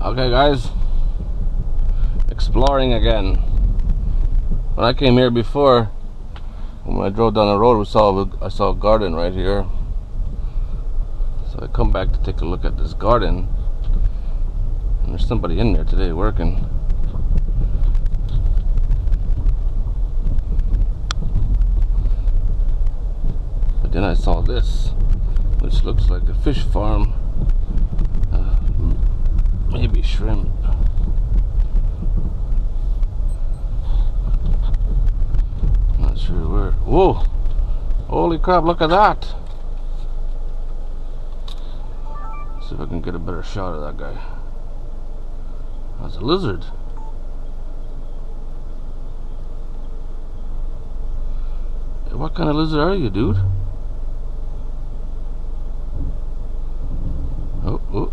Okay guys, exploring again. When I came here before, when I drove down the road, I saw a garden right here. So I come back to take a look at this garden, and there's somebody in there today working. But then I saw this, which looks like a fish farm. Maybe shrimp. Not sure where. Whoa! Holy crap, look at that! See if I can get a better shot of that guy. That's a lizard. What kind of lizard are you, dude? Oh.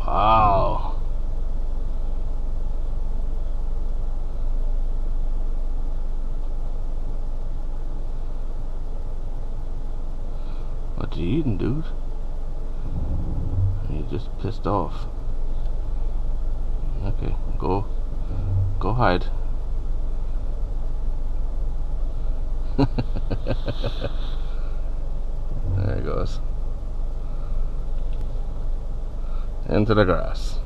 Wow. What you eating, dude? You just pissed off. Okay, go hide. There he goes. Into the grass.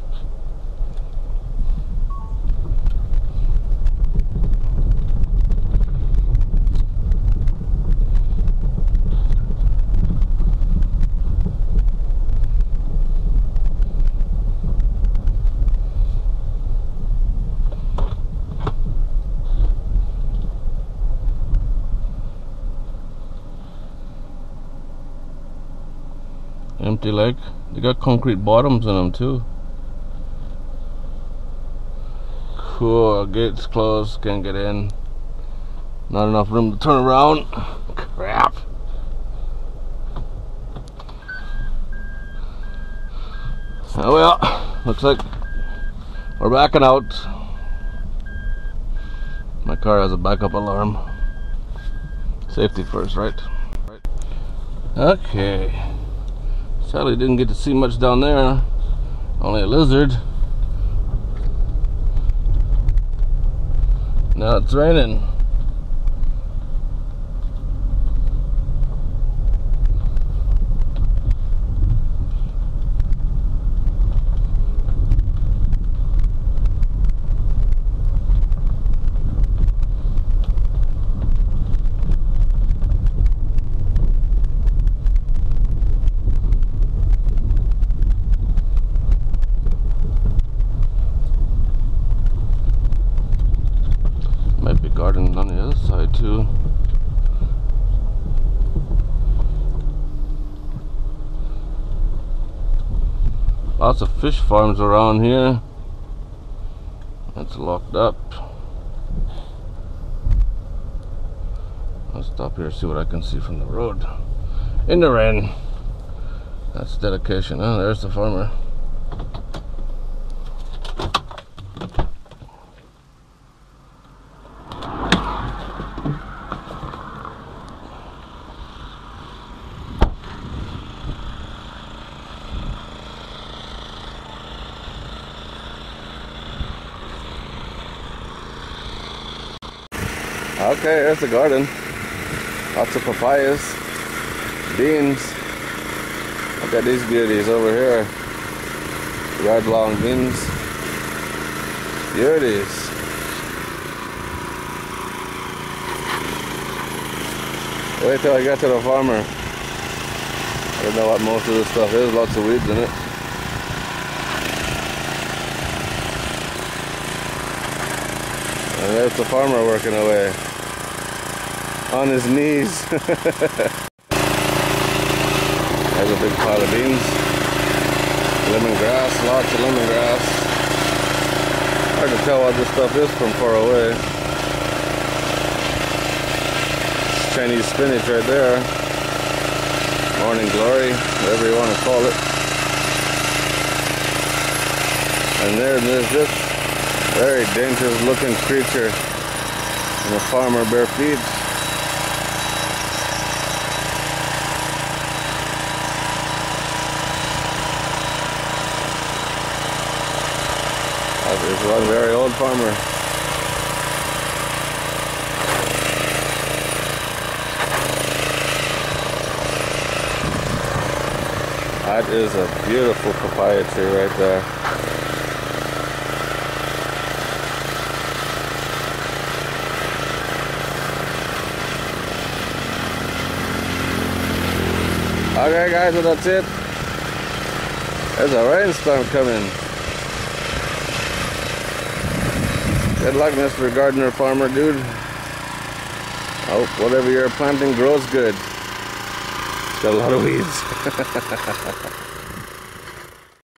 Empty lake. They got concrete bottoms in them too. Cool. Gates closed. Can't get in. Not enough room to turn around. Crap. Oh well. Looks like we're backing out. My car has a backup alarm. Safety first, right? Okay. Sadly didn't get to see much down there. Only a lizard. Now it's raining. Garden on the other side too. Lots of fish farms around here. It's locked up. I'll stop here, see what I can see from the road. In the rain. That's dedication, huh? There's the farmer. Okay, there's the garden. Lots of papayas, beans. Look at these beauties over here. Yard long beans. Beauties. Wait till I get to the farmer. I don't know what most of this stuff is. Lots of weeds in it. And there's the farmer working away. On his knees. There's a big pile of beans. Lemongrass, lots of lemongrass. Hard to tell what this stuff is from far away. Chinese spinach right there. Morning glory, whatever you want to call it. And there's this very dangerous looking creature in a farmer bear feeds. That is one very old farmer. That is a beautiful papaya tree right there. Okay guys, well that's it. There's a rainstorm coming. Good luck, Mr. Gardener Farmer dude. I hope whatever you're planting grows good. Got a lot of weeds.